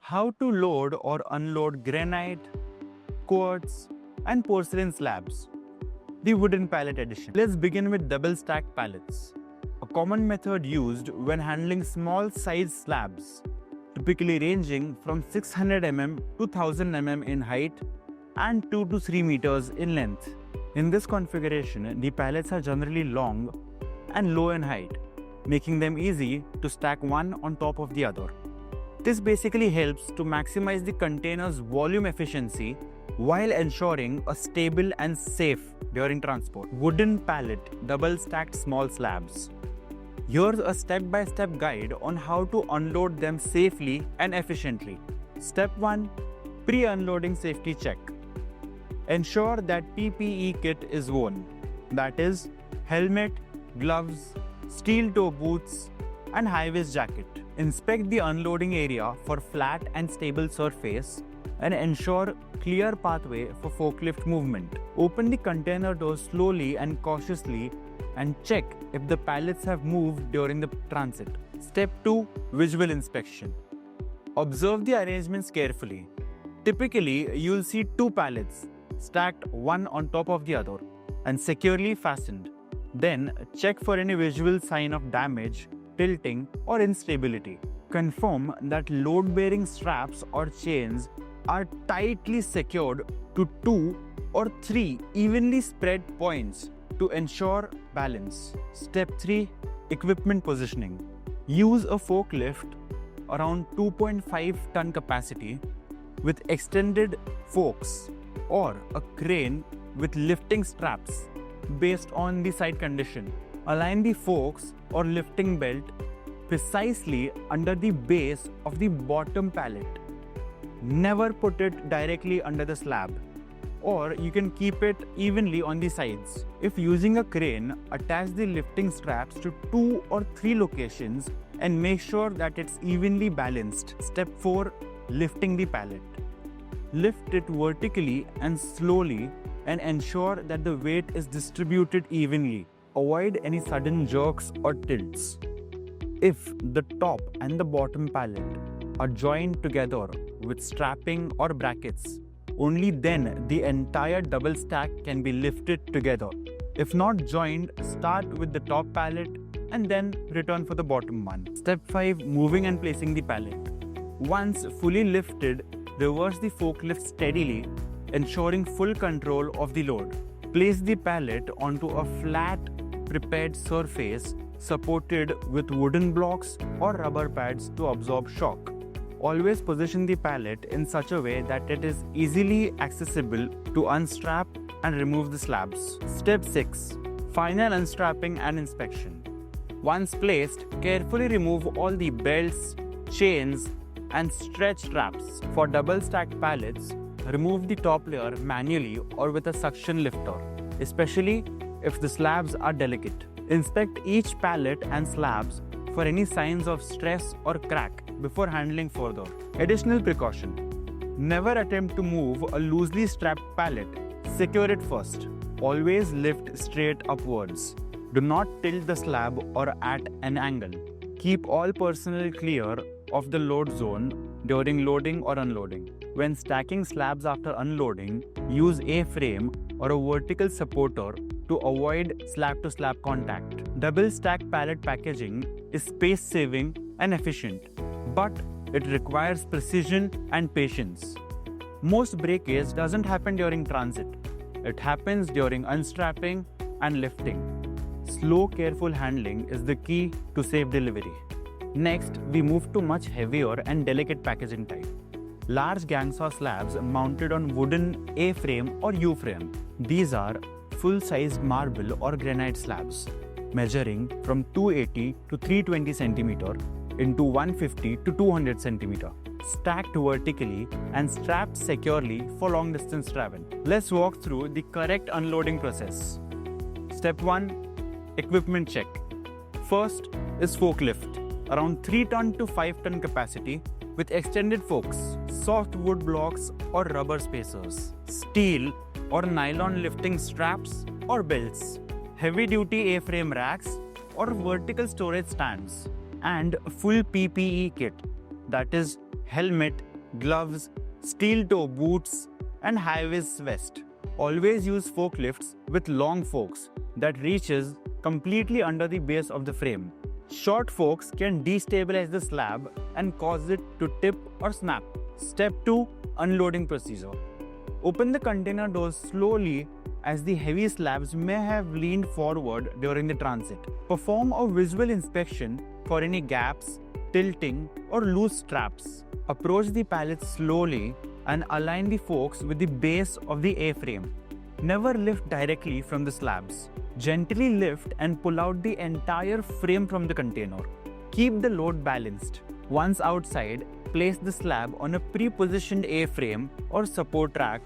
How to load or unload granite, quartz, and porcelain slabs. The wooden pallet edition. Let's begin with double stacked pallets, a common method used when handling small sized slabs, typically ranging from 600 mm to 1000 mm in height and 2 to 3 meters in length. In this configuration, the pallets are generally long and low in height, making them easy to stack one on top of the other. This basically helps to maximize the container's volume efficiency while ensuring a stable and safe during transport. Wooden pallet double stacked small slabs. Here's a step-by-step guide on how to unload them safely and efficiently. Step 1. Pre-unloading safety check. Ensure that PPE kit is worn. That is, helmet, gloves, steel toe boots, and high-vis jacket. Inspect the unloading area for flat and stable surface and ensure clear pathway for forklift movement. Open the container door slowly and cautiously and check if the pallets have moved during the transit. Step 2. Visual inspection. Observe the arrangements carefully. Typically, you'll see two pallets stacked one on top of the other and securely fastened. Then check for any visual sign of damage, tilting, or instability. Confirm that load-bearing straps or chains are tightly secured to 2 or 3 evenly spread points to ensure balance. Step 3. Equipment positioning. Use a forklift around 2.5 ton capacity with extended forks or a crane with lifting straps based on the site condition. Align the forks or lifting belt precisely under the base of the bottom pallet. Never put it directly under the slab, or you can keep it evenly on the sides. If using a crane, attach the lifting straps to 2 or 3 locations and make sure that it's evenly balanced. Step 4. Lifting the pallet. Lift it vertically and slowly and ensure that the weight is distributed evenly. Avoid any sudden jerks or tilts. If the top and the bottom pallet are joined together with strapping or brackets, only then the entire double stack can be lifted together. If not joined, start with the top pallet and then return for the bottom one. Step 5. Moving and placing the pallet. Once fully lifted, reverse the forklift steadily, ensuring full control of the load. Place the pallet onto a flat, prepared surface supported with wooden blocks or rubber pads to absorb shock. Always position the pallet in such a way that it is easily accessible to unstrap and remove the slabs. Step 6. Final unstrapping and inspection. Once placed, carefully remove all the belts, chains, and stretch straps. For double stacked pallets, remove the top layer manually or with a suction lifter, especially if the slabs are delicate. Inspect each pallet and slabs for any signs of stress or crack before handling further. Additional precaution. Never attempt to move a loosely strapped pallet. Secure it first. Always lift straight upwards. Do not tilt the slab or at an angle. Keep all personnel clear of the load zone during loading or unloading. When stacking slabs after unloading, use a frame or a vertical supporter to avoid slab-to-slab contact. Double stack pallet packaging is space-saving and efficient, but it requires precision and patience. Most breakage doesn't happen during transit. It happens during unstrapping and lifting. Slow, careful handling is the key to safe delivery. Next, we move to much heavier and delicate packaging type. Large Gangsaw slabs mounted on wooden A-frame or U-frame. These are full-sized marble or granite slabs, measuring from 280 to 320 cm into 150 to 200 cm, stacked vertically and strapped securely for long-distance travel. Let's walk through the correct unloading process. Step 1. Equipment check. First is forklift, around 3 ton to 5 ton capacity with extended forks, soft wood blocks or rubber spacers, steel or nylon lifting straps or belts, heavy-duty A-frame racks or vertical storage stands, and full PPE kit, that is helmet, gloves, steel toe boots, and high-vis vest. Always use forklifts with long forks that reaches completely under the base of the frame. Short forks can destabilize the slab and cause it to tip or snap. Step 2. Unloading procedure. Open the container doors slowly as the heavy slabs may have leaned forward during the transit. Perform a visual inspection for any gaps, tilting, or loose straps. Approach the pallets slowly and align the forks with the base of the A-frame. Never lift directly from the slabs. Gently lift and pull out the entire frame from the container. Keep the load balanced. Once outside, place the slab on a pre-positioned A-frame or support rack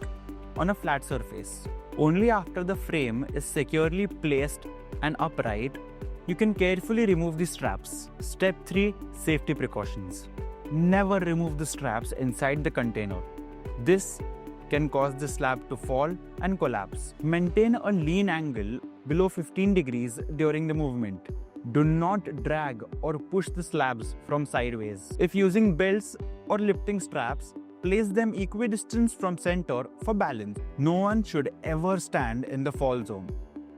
on a flat surface. Only after the frame is securely placed and upright, you can carefully remove the straps. Step 3. Safety precautions. Never remove the straps inside the container. This can cause the slab to fall and collapse. Maintain a lean angle below 15 degrees during the movement. Do not drag or push the slabs from sideways. If using belts or lifting straps, place them equidistant from center for balance. No one should ever stand in the fall zone.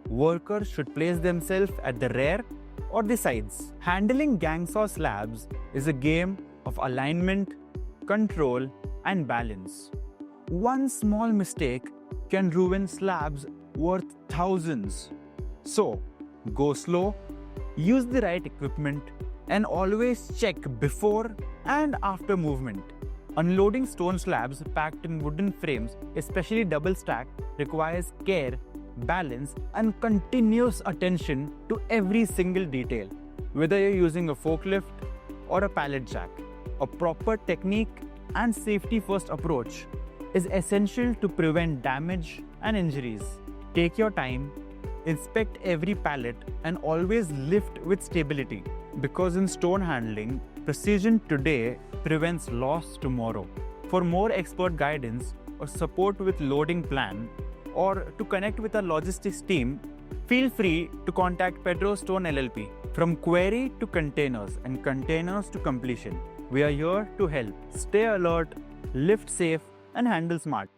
Workers should place themselves at the rear or the sides. Handling Gangsaw slabs is a game of alignment, control, and balance. One small mistake can ruin slabs worth thousands. So, go slow, use the right equipment, and always check before and after movement. Unloading stone slabs packed in wooden frames, especially double stacked, requires care, balance, and continuous attention to every single detail. Whether you're using a forklift or a pallet jack, a proper technique and safety-first approach is essential to prevent damage and injuries. Take your time, inspect every pallet, and always lift with stability. Because in stone handling, precision today prevents loss tomorrow. For more expert guidance or support with loading plan, or to connect with our logistics team, feel free to contact Petros Stone LLP. From query to containers and containers to completion, we are here to help. Stay alert, lift safe, and handle smart.